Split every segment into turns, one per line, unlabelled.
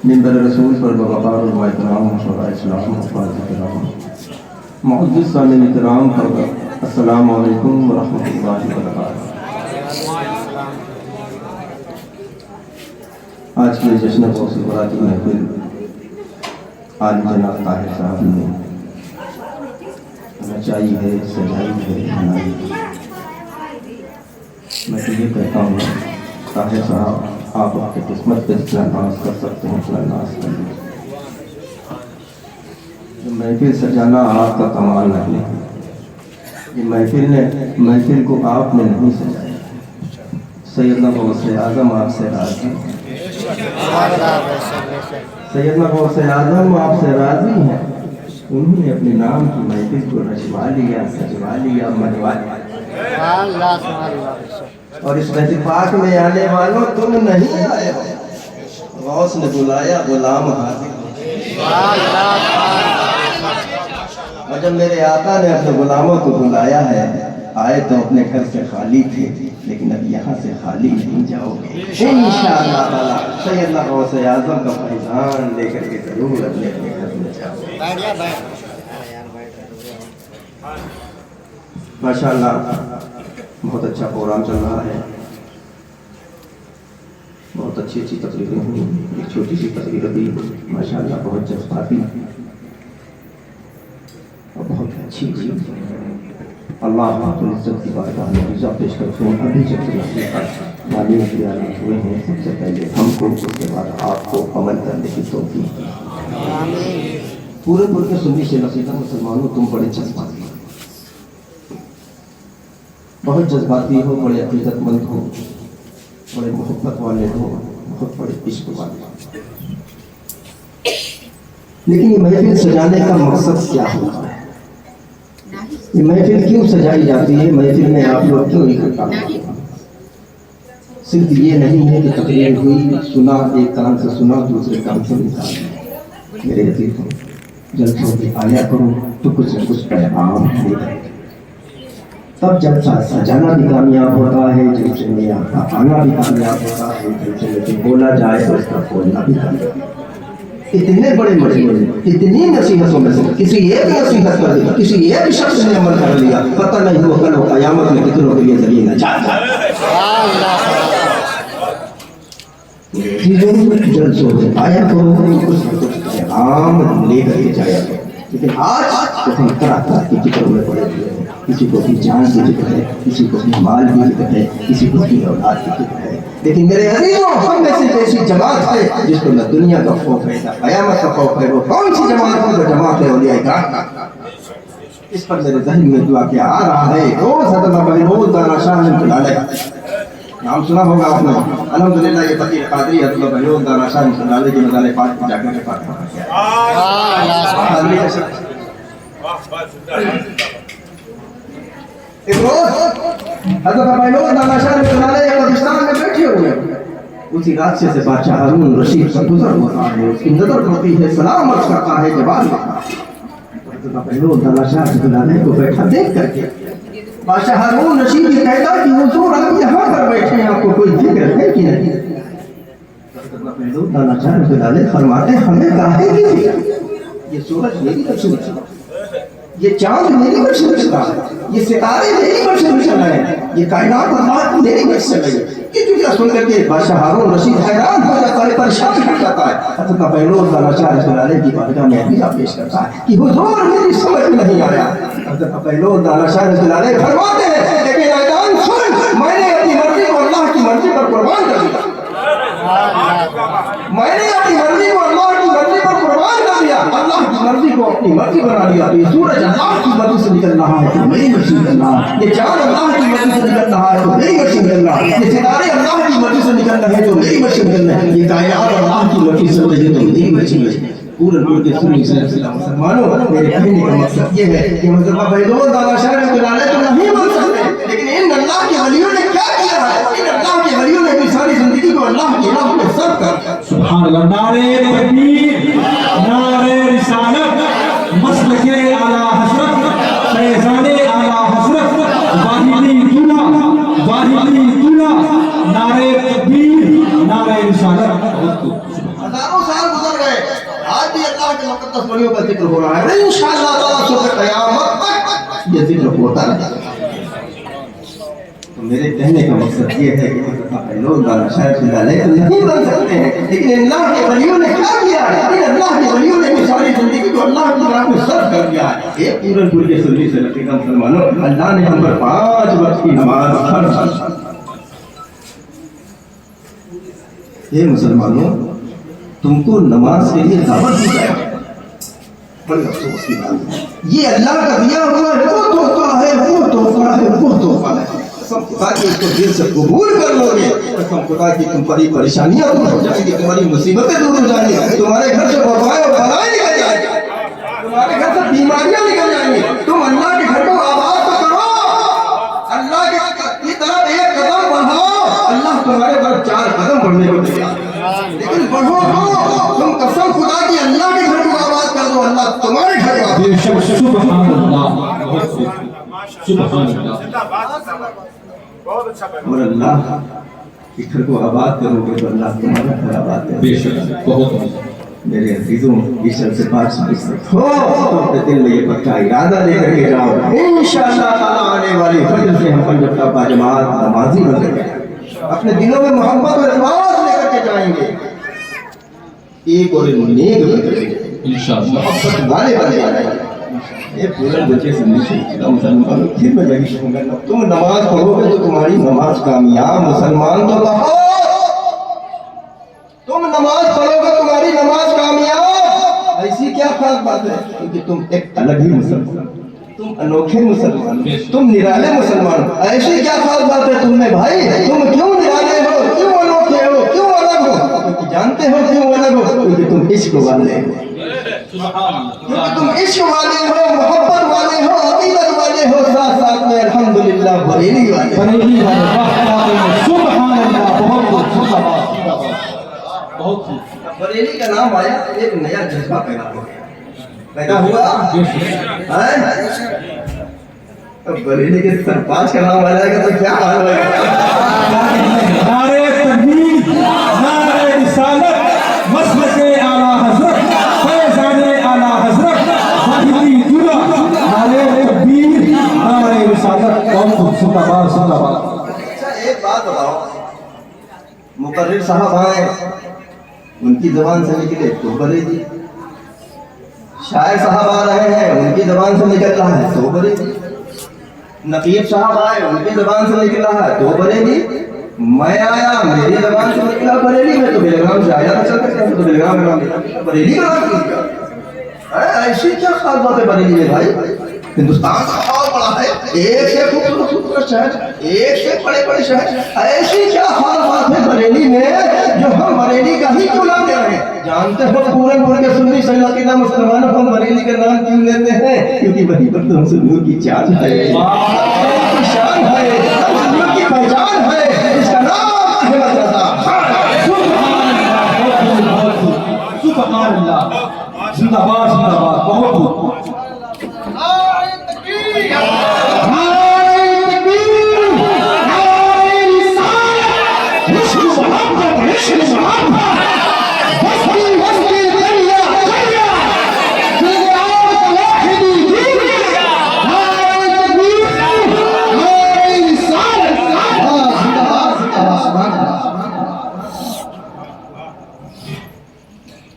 منبر رسول پر بوقار المحترام شورائے اسلام حفاظ کرام معزز سامعین کرام پر السلام علیکم ورحمۃ اللہ وبرکاتہ۔ آج کی جشن غوث الورا کی محفل عالی جناب طاہر صاحب نے رچائی ہے، سجائی ہے، بنائی ہے۔ میں تو یہ کہتا ہوں طاہر صاحب آپ اپنی قسمت پہ جتنا ناز کر سکتے ہیں اتنا ناز کر لیں۔ یہ محفل سجانا آپ کا کمال نہیں ہے، یہ محفل کو آپ نے نہیں سجایا۔ سیدنا غوث اعظم آپ سے راضی ہیں، سیدنا غوث اعظم آپ سے راضی ہیں۔ انہوں نے اپنے نام کی محفل کو رچوا لیا، سجوا لیا، منوا لیا۔ اور اس مسجد پاک میں آنے والوں تم نہیں آئے ہو، غوث نے بلایا غلام حاضر۔ اور جب میرے آقا نے اپنے غلاموں کو بلایا ہے، آئے تو اپنے گھر سے خالی تھے، لیکن اب یہاں سے خالی نہیں جاؤ گے انشاءاللہ تعالی۔ سیدنا غوث اعظم کا فیضان لے کر کے ضرور اپنے گھر میں جاؤ گے۔ ماشاءاللہ بہت اچھا پروگرام چل رہا ہے، بہت اچھی تقریریں ہوئی۔ ایک چھوٹی سی تقریر بھی ماشاءاللہ بہت جذباتی اور بہت اچھی ہوئی۔ اللہ رب العزت کی بارگاہ میں عرض پیش کرتا ہوں، ابھی جب مالی اختیارات ہوئے ہیں، سب سے پہلے ہم کو، اس کے بعد آپ کو عمل کرنے کی توفیق دی۔ پورے ملک سنی سے نصیحت مسلمانوں، تم بڑے جذباتی ہو، بہت جذباتی ہو، بڑے عقیدت مند ہو، بڑے محبت والے ہو، بہت بڑے عشق والے ہو۔ لیکن یہ محفل سجانے کا مقصد کیا ہوتا ہے؟ یہ محفل کیوں سجائی جاتی ہے؟ محفل میں آپ لوگ کیوں اکٹھا ہوتے ہیں؟ صرف یہ نہیں ہے کہ تقریر ہوئی، سنا، ایک کان سے سنا، دوسرے کان سے نکال دیا۔ میرے عزیز ہو، جلسوں میں آیا کرو تو کچھ نہ کچھ پیغام دے دے۔ تب جلسہ سجانا بھی کامیاب ہوتا ہے، جلسے میں آنا بھی کامیاب ہوتا ہے، جلسے میں جو بولا جائے تو اس کا بولنا بھی کامیاب ہوتا ہے۔ اتنے بڑے مجموعے، اتنی نصیحتوں میں سے کسی ایک نصیحت کر دیا، کسی ایک شخص نے عمل کر لیا، پتہ نہیں وہ کل قیامت میں کتنوں کے لیے ذریعہ نجات ہے۔ جلسوں میں آیا کرو، کچھ نہ کچھ پیغام لے کر کے جایا کرو۔ لیکن آج تو ہم طرح طرح کی فکروں میں پڑے ہوئے ہیں، کسی کو بھی جان کی فکر ہے، کسی کو بھی مال کی فکر ہے، کسی کو بھی اولاد کی فکر ہے۔ لیکن میرے عزیزوں، ہم میں سے ایسی جماعت ہے جس کو نہ دنیا کا خوف ہے نہ قیامت کا خوف ہے۔ وہ کون سی جماعت ہے؟ وہ جماعت ہے اولیاء کرام۔ اس پر میرے ذہن میں دعا کیا آ رہا ہے، روز حضرت بہلول دانا شاہ رحمۃ اللہ علیہ نام سنا ہوگا آپ نے۔ الحمدللہ یہ فقیر قادری حضرت بہلول دانا شاہ رحمۃ اللہ علیہ کے مزار پاک پر جا کر کے فاتحہ پڑھا گیا۔ ایک روز حضرت بہلول دانا شاہ رحمۃ اللہ علیہ قبرستان میں بیٹھے ہوئے، اسی راستے سے بادشاہ ہارون رشید کا گزر ہوتا ہے، اس کی نظر پڑتی ہے، سلام عرض کرتا ہے، جواب دیتا ہے۔ حضرت بہلول دانا شاہ رحمۃ اللہ علیہ کو بیٹھا دیکھ کر کے بادشاہ ہارون رشید یہ کہتا کہ حضور آپ یہاں پر بیٹھے ہیں، آپ کو کوئی فکر ہے کہ نہیں؟ حضرت بہلول دانا شاہ رحمۃ اللہ علیہ فرماتے ہمیں کاہے کی فکر؟ یہ سورج میری طرف سے نکلا، یہ چاند میری طرف سے نکلا، یہ ستارے میری طرف سے نکل رہے ہیں، یہ کائنات اللہ میری طرف سے لگے۔ یہ فکر سن کر کے بادشاہ ہارون رشید حیران ہو جاتا ہے، پریشان ہو جاتا ہے۔ حضرت بہلول دانا شاہ رحمۃ اللہ علیہ کی بارگاہ میں عقیدہ پیش کرتا ہے کہ حضور میری سمجھ میں نہیں آیا۔ حضرت بہلول دانا شاہ رحمۃ اللہ علیہ فرماتے ہیں لیکن اعلان سن، میں نے اپنی مرضی کو اللہ کی مرضی پر قربان کر دیا، میں نے اپنی مرضی کو اللہ کی مرضی پر قربان کر دیا، اللہ کی مرضی کو اپنی مرضی بنا لیا۔ تو یہ سورج اللہ کی مرضی سے نکل رہا ہے تو میری مرضی نکل رہا ہے، یہ چاند اللہ کی مرضی سے نکل رہا ہے تو میری مرضی نکل رہا ہے، یہ ستارے اللہ کی مرضی سے نکل رہے ہیں تو میری مرضی نکل رہے ہیں، یہ کائنات اللہ کی مرضی سے نکل رہے ہیں تو میری مرضی نکل رہی ہے۔ پورے ملک کے سنی مسلمانوں، میرے کہنے کا مقصد یہ ہے کہ حضرت بہلول دانا شاہ رحمۃ اللہ علیہ تو نہیں بن سکتے، لیکن ان اللہ کے ولیوں نے کیا کیا ہے؟ ان اللہ کے ولیوں نے بھی ساری زندگی کو اللہ کی راہ میں صرف کر
سبحان اللہ۔ نعرہ تکبیر، نعرہ رسالت، مسلک اعلیٰ حضرت، فیضان اعلیٰ حضرت، واحدی دولہ، نعرہ تکبیر، نعرہ رسالت۔
ہزاروں سال مبارک مقدس ولیوں کا ذکر ہو رہا ہے، انشاءاللہ تعالیٰ صبح قیامت تک یہ ذکر ہوتا رہے گا۔ تو میرے کہنے کا مقصد یہ ہے کہ حضرت لوگ دانا شاید علیہ نہیں بن سکتے ہیں، لیکن اللہ کے ولیوں نے کیا کیا ہے؟ اللہ کے ولیوں نے ساری زندگی کو اللہ کی راہ میں صرف کر دیا ہے۔ ایک پورے پورے سنی سے لگے گا مسلمانوں، اللہ نے ہم پر 5 وقت کی نماز فرض کی۔ یہ مسلمانوں، تم کو نماز کے لیے دعوت دی جائے، بڑی افسوس کی بات ہے، یہ اللہ کا دیا ہوا ہے، وہ تحفہ ہے، وہ تحفہ ہے، وہ تحفہ ہے۔ قسم خدا کی اس کو دل سے قبول کر لو گے، قسم خدا کی تم پر پریشانیاں دور ہو جائیں گی، تمہاری مصیبتیں دور ہو جائیں گی، تمہارے گھر سے وبائیں اور بلائیں نکل جائیں گی، تمہارے گھر سے بیماریاں نکل جائیں گی۔ تم اللہ کے گھر کو آباد تو کرو، اللہ کی طرف ایک قدم بڑھاؤ، اللہ تمہارے پر 4 قدم بڑھنے کو تیار ہے، لیکن بڑھو تو تم قسم خدا کی اللہ کے گھر کو آباد کر دو، اللہ تمہارے گھر کو آباد کر دو۔
سبحان اللہ، سبحان اللہ،
اور اللہ کے گھر کو آباد کرو گے تو اللہ تمہارا گھر آباد کرے گا۔
بے شک، بہت
میرے عزیزوں، اس شب سے 5 ہو تو اپنے دل میں یہ پکا ارادہ لے کر کے جاؤ، انشاءاللہ تعالیٰ آنے والی فجر سے ہم پنجاب کا باجماعت نمازی بن جائیں گے، اپنے دلوں میں محبت اور اخلاص لے کر کے جائیں گے، ایک اور نیک بن جائیں گے،
انشاءاللہ
محبت والے بن جائیں گے۔ یہ پورے بچے سے نہیں مسلمان، پھر میں یہی کہوں گا، تم نماز پڑھو گے تو تمہاری نماز کامیاب، مسلمان تو کہو تم نماز پڑھو گے تمہاری نماز کامیاب۔ ایسی کیا خاص بات ہے؟ کیونکہ تم ایک الگ ہی مسلمان، تم انوکھے مسلمان، تم نرالے مسلمان۔ ایسی کیا خاص بات ہے تم میں بھائی؟ تم کیوں نرالے ہو، کیوں انوکھے ہو، کیوں الگ ہو؟ کیونکہ جانتے ہو کیوں الگ ہو؟ کیونکہ تم عشق والے ہو، کیونکہ تم عشق والے ہو، محبت والے ہو، عقیدت والے ہو، ساتھ ساتھ میں الحمدللہ بریلی والے ہو۔
بریلی والے، سبحان اللہ، بہت بہت
بریلی کا نام آیا تو ایک نیا جذبہ پیدا ہو گیا، پیدا ہوا اب بریلی کے سرپنچ کا نام آ جائے گا تو کیا حال ہوگا؟
نعرے تکبیر، نعرے رسالت، مسلک اعلیٰ حضرت، فیضان اعلیٰ حضرت، واحدی جرا، نعرے تکبیر، نعرے رسالت، قوم کو زندہ باد، زندہ باد۔
اچھا ایک بات بتاؤ، مقرر صاحب آئے، ان کی زبان سے نکلے تو بریلی، شاعر صاحب آ رہے ہیں، ان کی زبان سے نکل رہا ہے تو بریلی، نقیب صاحب آئے، ان کی زبان سے نکل رہا ہے تو بریلی، میں آیا میری زبان سے نکلا بریلی، میں تو بیلگام سے آیا تھا چل کر تو بیلگام میں نام لکھا، بریلی کا نام کیوں کیا؟ ایسی کیا خاص بات ہے بریلی میں بھائی؟ ہندوستان کا بہت بڑا ہے، ایک سے خوبصورت شہر، ایک سے بڑے بڑے شہر، ایسی کیا خاص بات ہے بریلی میں جو ہم بریلی کا ہی کیوں نام لے رہے ہیں؟ جانتے ہو پورن پور کے سنی سیدنا مسلمانوں ہم بریلی کا نام کیوں لیتے ہیں؟ کیونکہ وہیں پر تو ہم سنیوں کی چاند ہے، کی شان ہے، سنیوں کی پہچان ہے، اس کا نام ہے مدرسہ۔
سبحان اللہ، زندہ باد، زندہ باد، بہت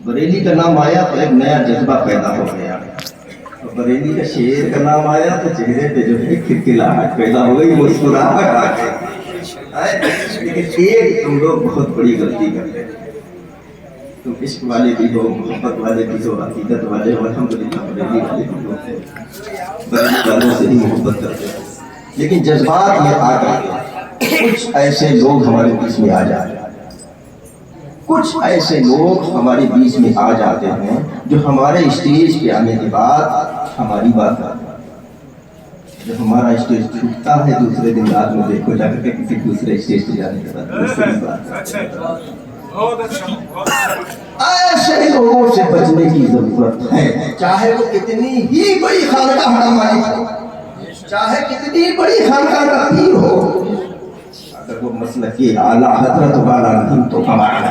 بریلی کا نام آیا تو ایک نیا جذبہ پیدا ہو گیا، بریلی کا شیر کا نام آیا تو چہرے پہ جو ہے کھلکھلاہٹ پیدا ہو گئی، مسکراہٹ آ گئی۔ لیکن ایک تم لوگ بہت بڑی غلطی کرتے ہیں، تم عشق والے بھی ہو، محبت والے بھی ہو، عقیدت والے ہو، الحمدللہ بریلی والے بھی ہو، بریلی والوں سے ہی محبت کرتے ہیں، لیکن جذبات میں آ کر کچھ ایسے لوگ ہمارے بیچ میں آ جاتے ہیں، کچھ ایسے لوگ ہمارے بیچ میں آ جاتے ہیں جو ہمارے اسٹیج پہ آنے کے بعد ہماری بات کرتے ہیں۔ جب ہمارا اسٹیج چھوٹتا ہے دوسرے دن رات میں دیکھو جا کر کے کسی دوسرے اسٹیج پہ جانے کے بعد ایسے لوگوں سے بچنے کی ضرورت ہے، چاہے وہ کتنی ہی بڑی خانقاہ کا مالک ہو، چاہے کتنی بڑی خانقاہ کا پیر ہو، اگر وہ مسلک اعلیٰ حضرت والا نہیں تو ہمارا